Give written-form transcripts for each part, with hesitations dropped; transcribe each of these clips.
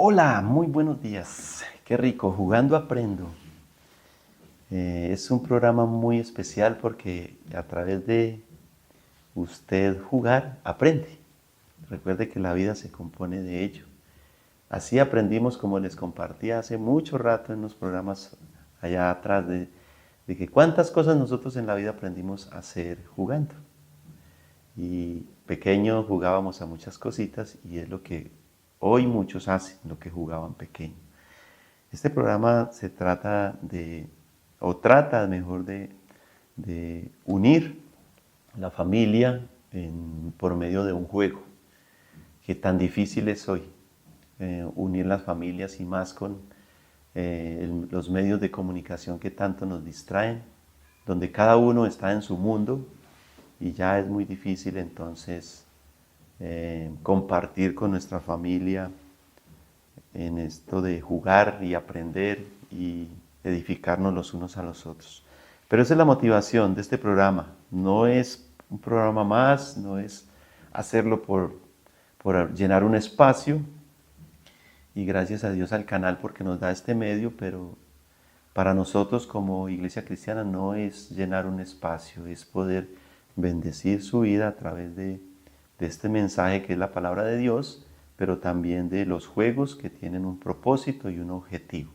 Hola, muy buenos días. Qué rico, jugando aprendo. Es un programa muy especial porque a través de usted jugar, aprende. Recuerde que la vida se compone de ello. Así aprendimos, como les compartí hace mucho rato en los programas allá atrás, de que cuántas cosas nosotros en la vida aprendimos a hacer jugando. Y pequeño jugábamos a muchas cositas y es lo que hoy muchos hacen, lo que jugaban pequeño. Este programa se trata de, o trata mejor de unir la familia por medio de un juego, que tan difícil es hoy, unir las familias y más con los medios de comunicación que tanto nos distraen, donde cada uno está en su mundo y ya es muy difícil entonces compartir con nuestra familia en esto de jugar y aprender y edificarnos los unos a los otros. Pero esa es la motivación de este programa. No es un programa más, no es hacerlo por llenar un espacio. Y gracias a Dios al canal porque nos da este medio, pero para nosotros como Iglesia Cristiana no es llenar un espacio, es poder bendecir su vida a través de este mensaje que es la palabra de Dios, pero también de los juegos que tienen un propósito y un objetivo.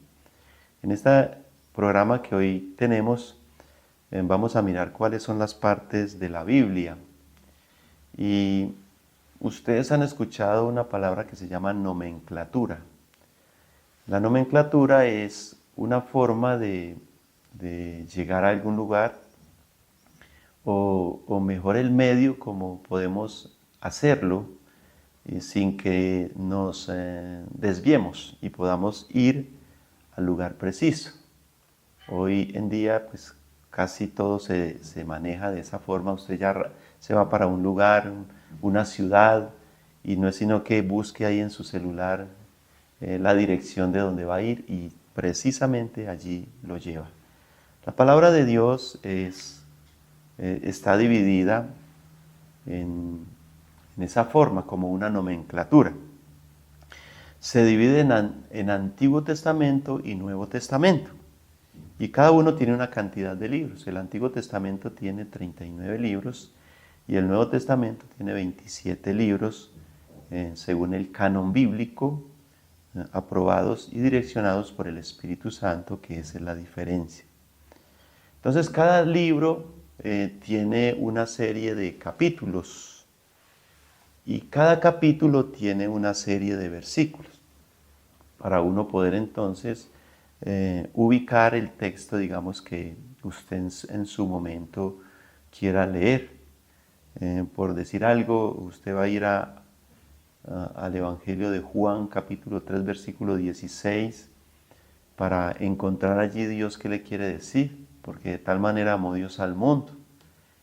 En este programa que hoy tenemos, vamos a mirar cuáles son las partes de la Biblia. Y ustedes han escuchado una palabra que se llama nomenclatura. La nomenclatura es una forma de llegar a algún lugar o mejor el medio como podemos hacerlo sin que nos desviemos y podamos ir al lugar preciso. Hoy en día pues casi todo se maneja de esa forma. Usted ya se va para un lugar, una ciudad, y no es sino que busque ahí en su celular la dirección de donde va a ir y precisamente allí lo lleva. La palabra de Dios está dividida en esa forma, como una nomenclatura. Se divide en Antiguo Testamento y Nuevo Testamento. Y cada uno tiene una cantidad de libros. El Antiguo Testamento tiene 39 libros y el Nuevo Testamento tiene 27 libros, según el canon bíblico, aprobados y direccionados por el Espíritu Santo, que esa es la diferencia. Entonces, cada libro tiene una serie de capítulos y cada capítulo tiene una serie de versículos para uno poder entonces ubicar el texto, digamos, que usted en su momento quiera leer. Por decir algo, usted va a ir al Evangelio de Juan, capítulo 3, versículo 16, para encontrar allí Dios qué le quiere decir, porque de tal manera amó Dios al mundo,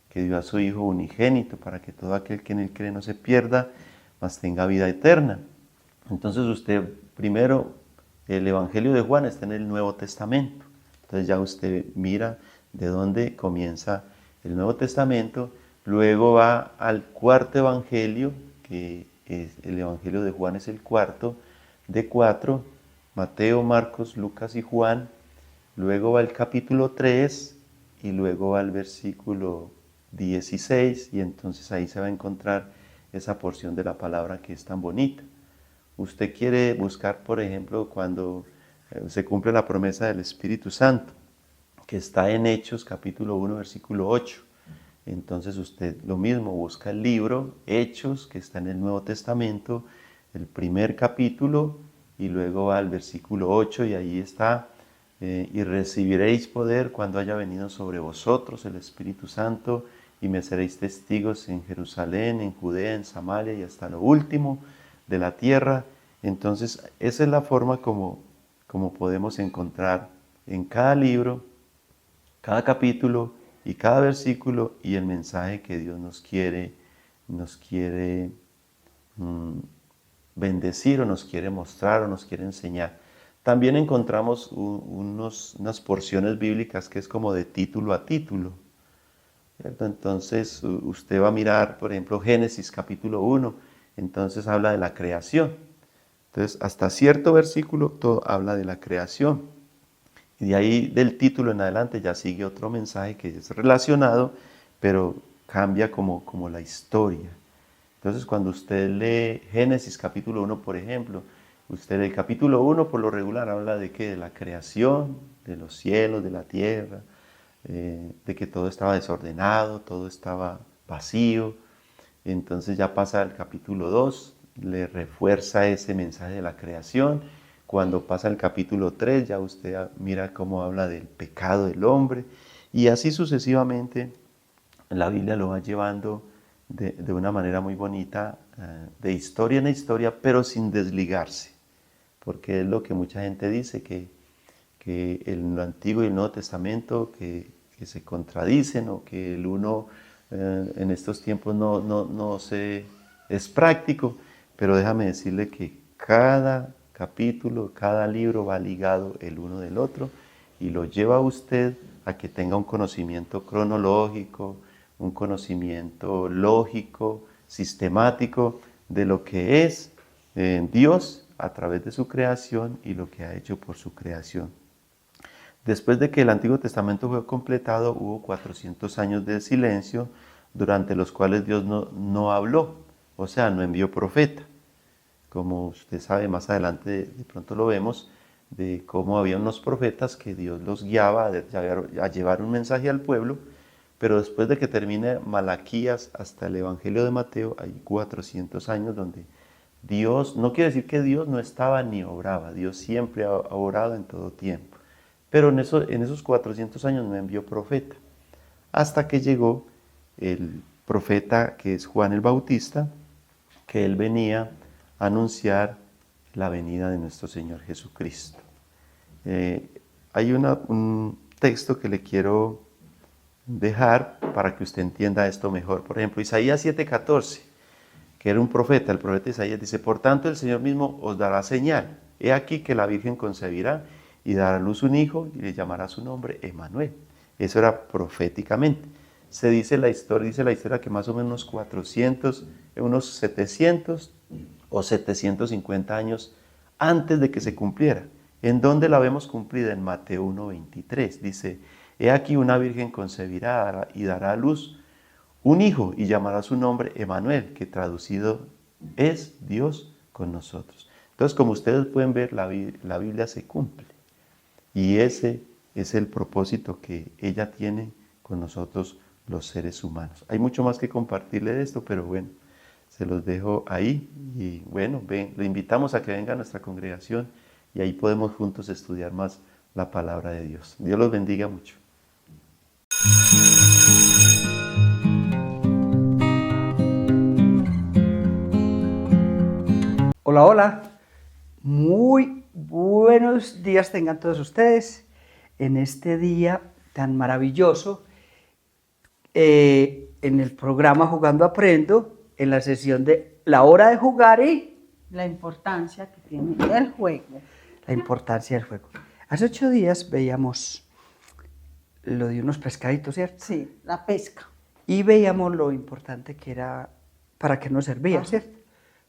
que dio a su Hijo unigénito, para que todo aquel que en él cree no se pierda, mas tenga vida eterna. Entonces usted, primero, el Evangelio de Juan está en el Nuevo Testamento. Entonces ya usted mira de dónde comienza el Nuevo Testamento, luego va al cuarto Evangelio, que es el Evangelio de Juan es el cuarto, de 4, Mateo, Marcos, Lucas y Juan, luego va al capítulo 3 y luego va al versículo 16 y entonces ahí se va a encontrar esa porción de la palabra que es tan bonita. Usted quiere buscar, por ejemplo, cuando se cumple la promesa del Espíritu Santo, que está en Hechos capítulo 1, versículo 8. Entonces usted lo mismo, busca el libro Hechos, que está en el Nuevo Testamento, el primer capítulo, y luego va al versículo 8 y ahí está, y recibiréis poder cuando haya venido sobre vosotros el Espíritu Santo, y me seréis testigos en Jerusalén, en Judea, en Samaria y hasta lo último de la tierra. Entonces esa es la forma como podemos encontrar en cada libro, cada capítulo y cada versículo y el mensaje que Dios nos quiere bendecir o nos quiere mostrar o nos quiere enseñar. También encontramos unas porciones bíblicas que es como de título a título, ¿cierto? Entonces usted va a mirar, por ejemplo, Génesis capítulo 1, entonces habla de la creación. Entonces, hasta cierto versículo todo habla de la creación. Y de ahí del título en adelante ya sigue otro mensaje que es relacionado, pero cambia como la historia. Entonces, cuando usted lee Génesis capítulo 1, por ejemplo, usted el capítulo 1 por lo regular habla de qué, de la creación, de los cielos, de la tierra, de que todo estaba desordenado, todo estaba vacío. Entonces ya pasa al capítulo 2, le refuerza ese mensaje de la creación. Cuando pasa al capítulo 3, ya usted mira cómo habla del pecado del hombre. Y así sucesivamente, la Biblia lo va llevando de una manera muy bonita, de historia en historia, pero sin desligarse. Porque es lo que mucha gente dice, que el Antiguo y el Nuevo Testamento que se contradicen o que el uno en estos tiempos no se, es práctico, pero déjame decirle que cada capítulo, cada libro va ligado el uno del otro y lo lleva a usted a que tenga un conocimiento cronológico, un conocimiento lógico, sistemático de lo que es Dios a través de su creación y lo que ha hecho por su creación. Después de que el Antiguo Testamento fue completado, hubo 400 años de silencio, durante los cuales Dios no habló, o sea, no envió profeta. Como usted sabe, más adelante de pronto lo vemos, de cómo había unos profetas que Dios los guiaba a llevar un mensaje al pueblo, pero después de que termine Malaquías hasta el Evangelio de Mateo, hay 400 años donde Dios, no quiere decir que Dios no estaba ni obraba, Dios siempre ha obrado en todo tiempo. Pero en esos 400 años no envió profeta, hasta que llegó el profeta que es Juan el Bautista, que él venía a anunciar la venida de nuestro Señor Jesucristo. Hay un texto que le quiero dejar para que usted entienda esto mejor. Por ejemplo, Isaías 7:14, que era un profeta, el profeta Isaías dice: por tanto el Señor mismo os dará señal. He aquí que la Virgen concebirá y dará a luz un hijo y le llamará su nombre Emmanuel. Eso era proféticamente. Dice la historia que más o menos 400, unos 700 o 750 años antes de que se cumpliera. ¿En dónde la vemos cumplida? En Mateo 1:23. Dice: he aquí una virgen concebirá y dará a luz un hijo y llamará su nombre Emmanuel, que traducido es Dios con nosotros. Entonces, como ustedes pueden ver, la Biblia se cumple. Y ese es el propósito que ella tiene con nosotros los seres humanos. Hay mucho más que compartirle de esto, pero bueno, se los dejo ahí. Y bueno, le invitamos a que venga a nuestra congregación y ahí podemos juntos estudiar más la palabra de Dios. Dios los bendiga mucho. Hola, hola. Muy buenos días tengan todos ustedes en este día tan maravilloso, en el programa Jugando Aprendo, en la sesión de la hora de jugar y la importancia que tiene el juego. la importancia del juego. Hace 8 días veíamos lo de unos pescaditos, ¿cierto? Sí, la pesca. Y veíamos lo importante que era, para qué nos servía, ¿cierto?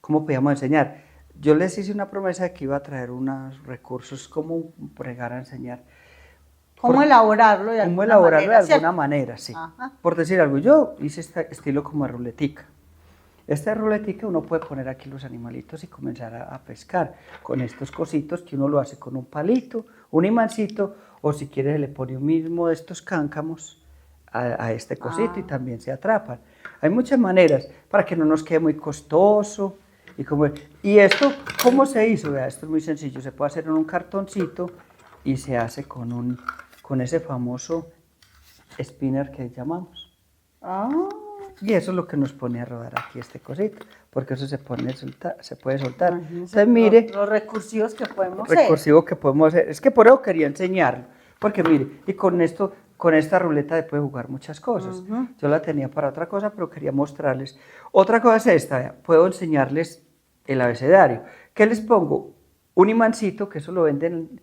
Cómo podíamos enseñar. Yo les hice una promesa de que iba a traer unos recursos, cómo pregar a enseñar. ¿Cómo elaborarlo de ¿Cómo alguna elaborarlo manera? de alguna manera? Sí. Ajá. Por decir algo, yo hice este estilo como de ruletica. Esta ruletica uno puede poner aquí los animalitos y comenzar a pescar con estos cositos que uno lo hace con un palito, un imancito, o si quiere le pone un mismo de estos cáncamos a este cosito y también se atrapan. Hay muchas maneras para que no nos quede muy costoso. Y esto, ¿cómo se hizo? Vea, esto es muy sencillo, se puede hacer en un cartoncito y se hace con ese famoso spinner que llamamos. Y eso es lo que nos pone a rodar aquí este cosito, porque eso se puede soltar. Entonces, mire, los recursivos que podemos recursivo que podemos hacer. Es que por eso quería enseñarlo, porque mire, y con esta ruleta se puede jugar muchas cosas. Yo la tenía para otra cosa, pero quería mostrarles. Otra cosa es esta, vea, puedo enseñarles el abecedario. ¿Qué les pongo? Un imancito, que eso lo venden,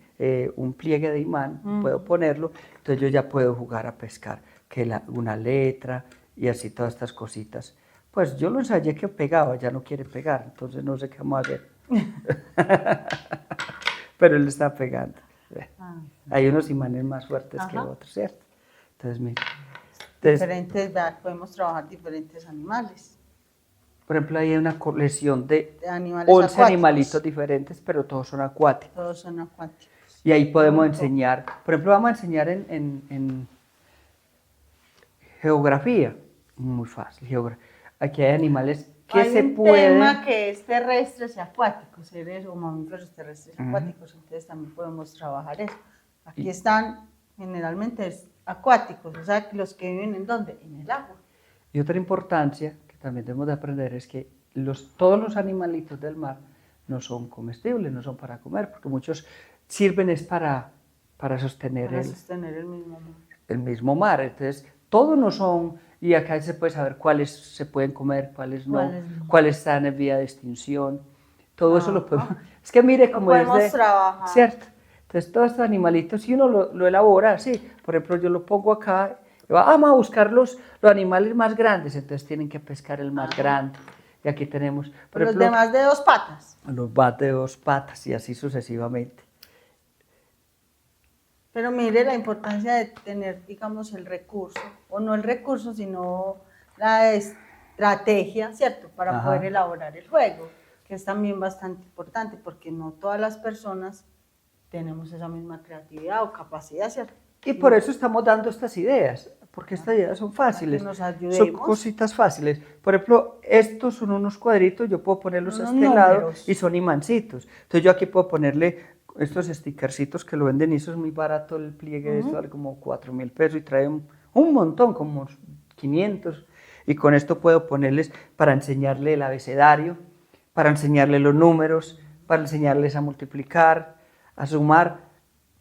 un pliegue de imán, puedo ponerlo, entonces yo ya puedo jugar a pescar, que una letra y así todas estas cositas. Pues yo lo ensayé que pegaba, ya no quiere pegar, entonces no sé qué vamos a hacer. Pero él está pegando. Ve. Ah, Hay unos imanes más fuertes que Ajá. otros, ¿cierto? Entonces, mira. Entonces, diferentes, vea, podemos trabajar diferentes animales. por ejemplo, ahí hay una colección de De animales 11 acuáticos. animalitos diferentes, pero todos son acuáticos. Todos son acuáticos. Y ahí podemos Bonito. enseñar, por ejemplo, vamos a enseñar en geografía, muy fácil, aquí hay animales que Hay se un pueden... tema que es terrestres y acuáticos, seres o mamíferos terrestres y acuáticos, entonces también podemos trabajar eso. Aquí están generalmente acuáticos, o sea, los que viven ¿en dónde? En el agua. Y otra importancia que también debemos de aprender es que todos los animalitos del mar no son comestibles, no son para comer, porque muchos sirven es para sostener Para sostener el mismo mar. Entonces, todos no son, y acá se puede saber cuáles se pueden comer, cuáles no, Cuáles no. cuáles están en vía de extinción. Todo eso lo Ajá. podemos... Es que mire Lo cómo es podemos de... trabajar. ¿Cierto? Entonces, todos estos animalitos, si uno lo elabora así, por ejemplo, yo lo pongo acá, y vamos a buscar los animales más grandes, entonces tienen que pescar el más grande. Y aquí tenemos, por Los ejemplo, demás de 2 patas. los bat de 2 patas y así sucesivamente. Pero mire la importancia de tener, digamos, el recurso, o no el recurso, sino la estrategia, ¿cierto? Para Ajá. poder elaborar el juego, que es también bastante importante, porque no todas las personas tenemos esa misma creatividad o capacidad, ¿cierto? Y por eso estamos dando estas ideas, porque estas ideas son fáciles, nos son ayudemos. cositas fáciles. Por ejemplo, estos son unos cuadritos, yo puedo ponerlos a Unos este lado números. y son imancitos. Entonces yo aquí puedo ponerle estos stickercitos que lo venden y eso es muy barato, el pliegue de esto vale como 4.000 pesos y trae un montón, como 500. Y con esto puedo ponerles para enseñarle el abecedario, para enseñarle los números, para enseñarles a multiplicar, a sumar.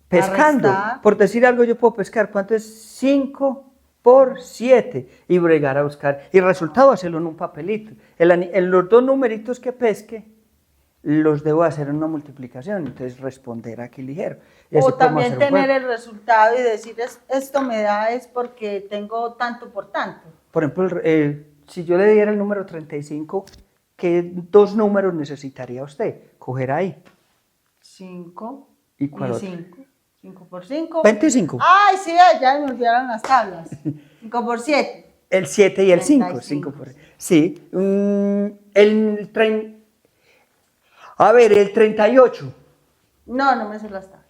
Pescando, restar. por decir algo, yo puedo pescar. ¿Cuánto es 5 por 7? Y bregar a buscar. Y el resultado hacerlo en un papelito. En los dos numeritos que pesque, los debo hacer en una multiplicación. Entonces responder aquí ligero. Y así O podemos también hacer un tener juego. el resultado y decir, esto me da es porque tengo tanto por tanto. Por ejemplo, si yo le diera el número 35, ¿qué 2 números necesitaría usted? Coger ahí. 5 ¿Y cuál otro? 5. 5 por 5. 25. Ay, sí, ya me olvidaron las tablas. 5 por 7. El 7 y el 5. 35. Sí. A ver, el 38. No me sé las tablas.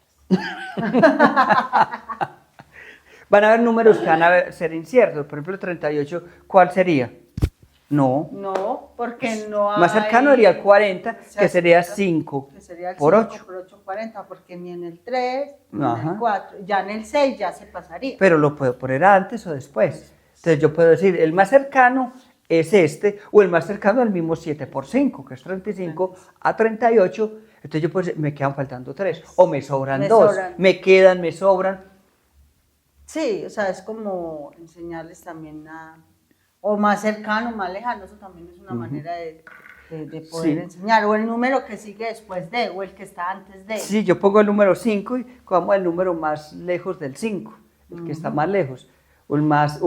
Van a haber números que van a ser inciertos. Por ejemplo, el 38, ¿cuál sería? No. No, porque no hay... Más cercano sería el 40, sea, que sería 5 que sería el por 5 8. por 8, 40, porque ni en el 3, ni en Ajá. el 4, ya en el 6 ya se pasaría. Pero lo puedo poner antes o después. Entonces yo puedo decir, el más cercano es este, o el más cercano es el mismo 7 por 5, que es 35, a 38. Entonces yo puedo decir, me quedan faltando 3, o me sobran Me 2, sobran. me sobran. Sí, o sea, es como enseñarles también o más cercano, más lejano, eso también es una manera de poder Sí. enseñar, o el número que sigue después de, o el que está antes de. Sí, yo pongo el número 5 y cogemos el número más lejos del 5, el que está más lejos, o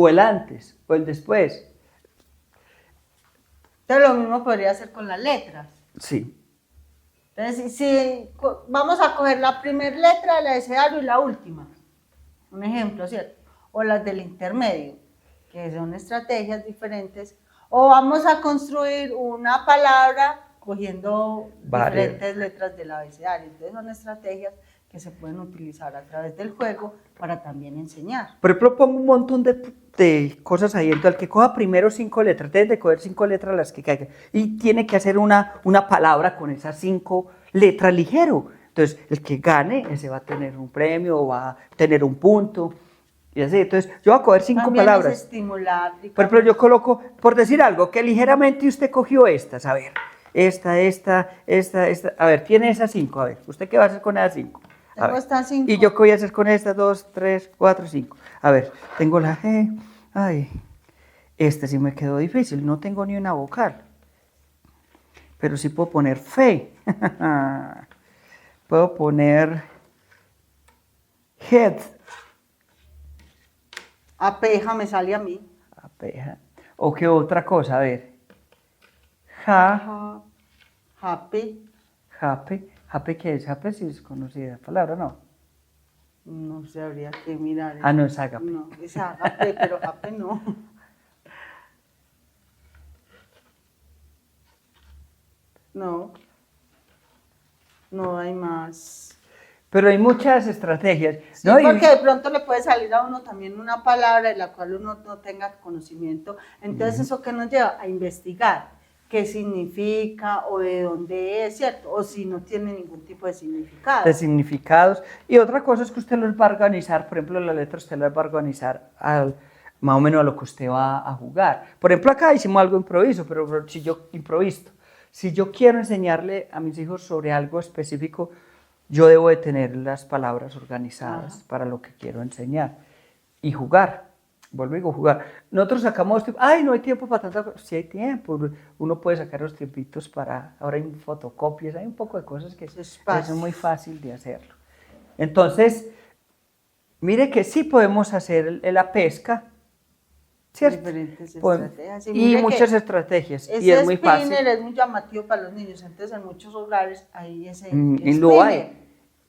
el antes, o el después. Entonces lo mismo podría hacer con las letras. Sí. Entonces, si vamos a coger la primera letra del abecedario y la última, un ejemplo, ¿cierto? O las del intermedio, que son estrategias diferentes, o vamos a construir una palabra cogiendo Varias. diferentes letras del abecedario. Entonces son estrategias que se pueden utilizar a través del juego para también enseñar. Por ejemplo, pongo un montón de cosas ahí. Entonces, el que coja primero 5 letras, debe de coger 5 letras las que caigan. Y tiene que hacer una palabra con esas 5 letras ligero. Entonces, el que gane, ese va a tener un premio o va a tener un punto. Y así. Entonces, yo voy a coger 5 También palabras. es estimular. Por ejemplo, yo coloco, por decir algo, que ligeramente usted cogió estas. A ver, esta. A ver, tiene esas 5. A ver, ¿usted qué va a hacer con esas 5? Tengo estas 5. ¿Y yo qué voy a hacer con estas? 2, 3, 4, 5. A ver, tengo la G. Ay, este sí me quedó difícil. No tengo ni una vocal. Pero sí puedo poner fe. Puedo poner head. Apeja me sale a mí. Apeja. ¿O qué otra cosa? A ver. Ja. Happy. Jape. ¿Jape qué es? Jape sí es conocida palabra, ¿no? No sé, habría que mirar. Ah, no, es ágape. No, es ágape, pero jape no. No, no hay más. Pero hay muchas estrategias. Sí, ¿no? porque de pronto le puede salir a uno también una palabra de la cual uno no tenga conocimiento. Entonces, ¿eso qué nos lleva? A investigar qué significa o de dónde es, ¿cierto? O si no tiene ningún tipo de significado. De significados. Y otra cosa es que usted los va a organizar, por ejemplo, la letra usted las va a organizar más o menos a lo que usted va a jugar. Por ejemplo, acá hicimos algo improviso, pero si yo improviso, si yo quiero enseñarle a mis hijos sobre algo específico, yo debo de tener las palabras organizadas para lo que quiero enseñar y jugar. Vuelvo y digo, jugar. Nosotros sacamos tiempo. Ay, no hay tiempo para tanta cosa. Sí hay tiempo. Uno puede sacar los tiempitos para. Ahora hay fotocopias, hay un poco de cosas que es muy fácil de hacerlo. Entonces, mire que sí podemos hacer la pesca, ¿cierto? Diferentes estrategias. Y muchas estrategias. Ese Y es muy fácil. spinner es muy llamativo para los niños. Entonces, en muchos hogares hay ese Y lo hay.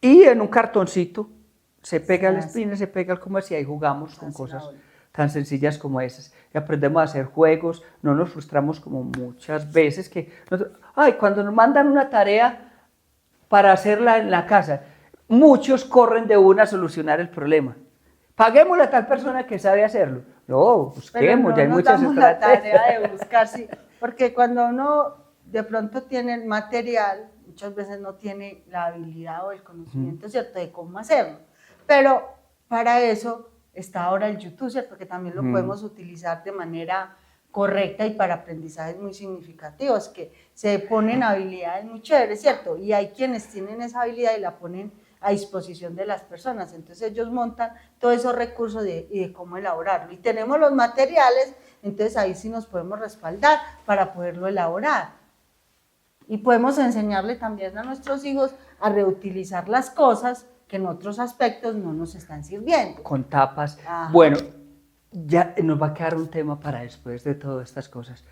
Y en un cartoncito se pega el spinner, se pega el comercial y jugamos con cosas tan sencillas como esas. Y aprendemos a hacer juegos, no nos frustramos como muchas veces que... cuando nos mandan una tarea para hacerla en la casa, muchos corren de una a solucionar el problema. Paguémosle a tal persona que sabe hacerlo. No, busquemos, ya hay muchas estrategias. La tarea de buscar, sí, porque cuando uno de pronto tiene el material, muchas veces no tiene la habilidad o el conocimiento, ¿cierto?, de cómo hacerlo. Pero para eso está ahora el YouTube, ¿cierto?, que también lo podemos utilizar de manera correcta y para aprendizajes muy significativos, que se ponen habilidades muy chéveres, ¿cierto? Y hay quienes tienen esa habilidad y la ponen a disposición de las personas. Entonces ellos montan todos esos recursos y de cómo elaborarlo. Y tenemos los materiales, entonces ahí sí nos podemos respaldar para poderlo elaborar. Y podemos enseñarle también a nuestros hijos a reutilizar las cosas que en otros aspectos no nos están sirviendo. Con tapas. Ajá. Bueno, ya nos va a quedar un tema para después de todas estas cosas,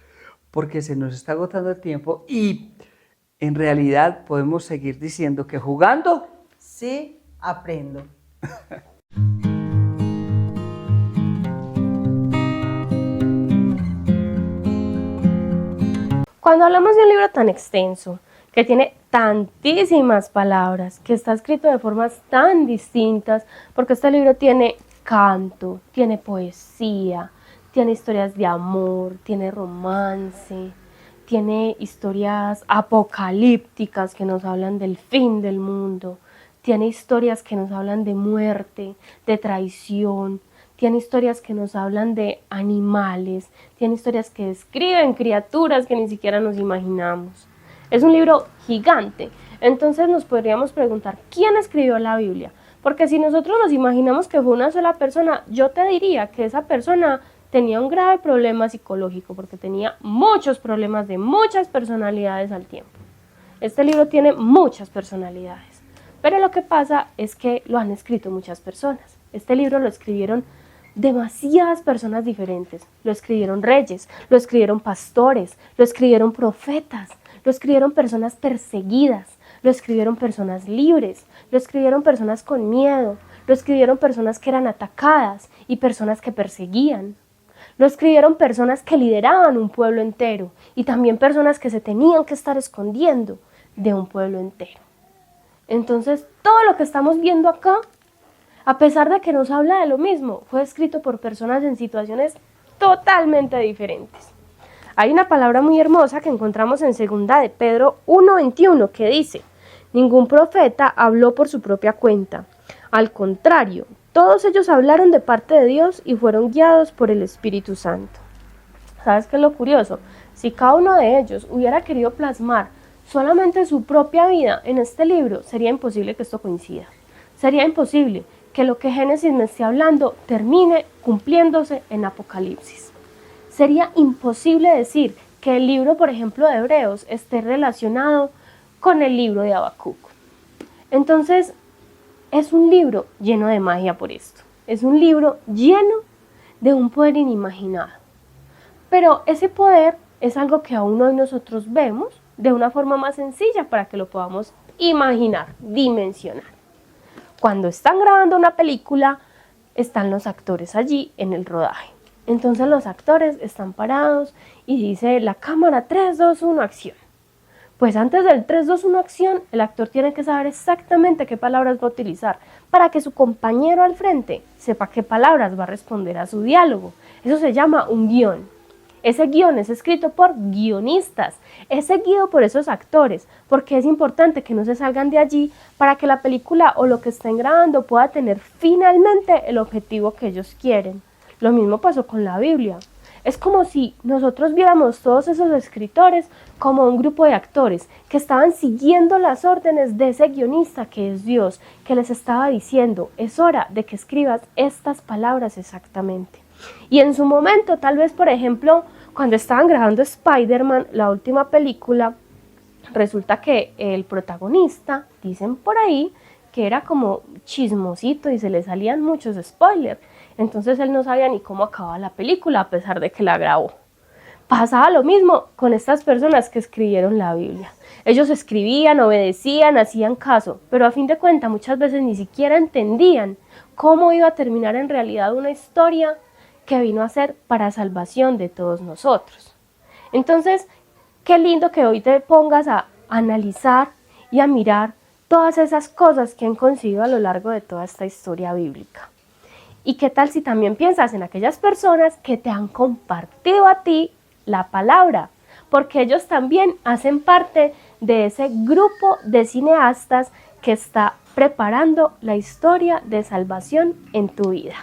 porque se nos está agotando el tiempo y en realidad podemos seguir diciendo que jugando... Sí, aprendo. Cuando hablamos de un libro tan extenso, que tiene tantísimas palabras, que está escrito de formas tan distintas, porque este libro tiene canto, tiene poesía, tiene historias de amor, tiene romance, tiene historias apocalípticas que nos hablan del fin del mundo, tiene historias que nos hablan de muerte, de traición, tiene historias que nos hablan de animales, tiene historias que describen criaturas que ni siquiera nos imaginamos. Es un libro gigante, entonces nos podríamos preguntar, ¿quién escribió la Biblia? Porque si nosotros nos imaginamos que fue una sola persona, yo te diría que esa persona tenía un grave problema psicológico, porque tenía muchos problemas de muchas personalidades al tiempo. Este libro tiene muchas personalidades, pero lo que pasa es que lo han escrito muchas personas. Este libro lo escribieron demasiadas personas diferentes. Lo escribieron reyes, lo escribieron pastores, lo escribieron profetas, lo escribieron personas perseguidas, lo escribieron personas libres, lo escribieron personas con miedo, lo escribieron personas que eran atacadas y personas que perseguían. Lo escribieron personas que lideraban un pueblo entero y también personas que se tenían que estar escondiendo de un pueblo entero. Entonces, todo lo que estamos viendo acá, a pesar de que nos habla de lo mismo, fue escrito por personas en situaciones totalmente diferentes. Hay una palabra muy hermosa que encontramos en 2 de Pedro 1:21 que dice: ningún profeta habló por su propia cuenta. Al contrario, todos ellos hablaron de parte de Dios y fueron guiados por el Espíritu Santo. ¿Sabes qué es lo curioso? Si cada uno de ellos hubiera querido plasmar solamente su propia vida en este libro, sería imposible que esto coincida. Sería imposible que lo que Génesis me esté hablando termine cumpliéndose en Apocalipsis. Sería imposible decir que el libro, por ejemplo, de Hebreos esté relacionado con el libro de Habacuc. Entonces, es un libro lleno de magia por esto. Es un libro lleno de un poder inimaginado. Pero ese poder es algo que aún hoy nosotros vemos de una forma más sencilla para que lo podamos imaginar, dimensionar. Cuando están grabando una película, están los actores allí en el rodaje. Entonces los actores están parados y dice la cámara 3, 2, 1, acción. Pues antes del 3, 2, 1, acción, el actor tiene que saber exactamente qué palabras va a utilizar para que su compañero al frente sepa qué palabras va a responder a su diálogo. Eso se llama un guión. Ese guión es escrito por guionistas, es seguido por esos actores, porque es importante que no se salgan de allí para que la película o lo que estén grabando pueda tener finalmente el objetivo que ellos quieren. Lo mismo pasó con la Biblia. Es como si nosotros viéramos todos esos escritores como un grupo de actores que estaban siguiendo las órdenes de ese guionista que es Dios, que les estaba diciendo, es hora de que escribas estas palabras exactamente. Y en su momento, tal vez, por ejemplo, cuando estaban grabando Spider-Man, la última película, resulta que el protagonista, dicen por ahí, que era como chismosito y se le salían muchos spoilers. Entonces él no sabía ni cómo acababa la película a pesar de que la grabó. Pasaba lo mismo con estas personas que escribieron la Biblia. Ellos escribían, obedecían, hacían caso, pero a fin de cuentas muchas veces ni siquiera entendían cómo iba a terminar en realidad una historia que vino a ser para salvación de todos nosotros. Entonces, qué lindo que hoy te pongas a analizar y a mirar todas esas cosas que han conseguido a lo largo de toda esta historia bíblica. ¿Y qué tal si también piensas en aquellas personas que te han compartido a ti la palabra? Porque ellos también hacen parte de ese grupo de cineastas que está preparando la historia de salvación en tu vida.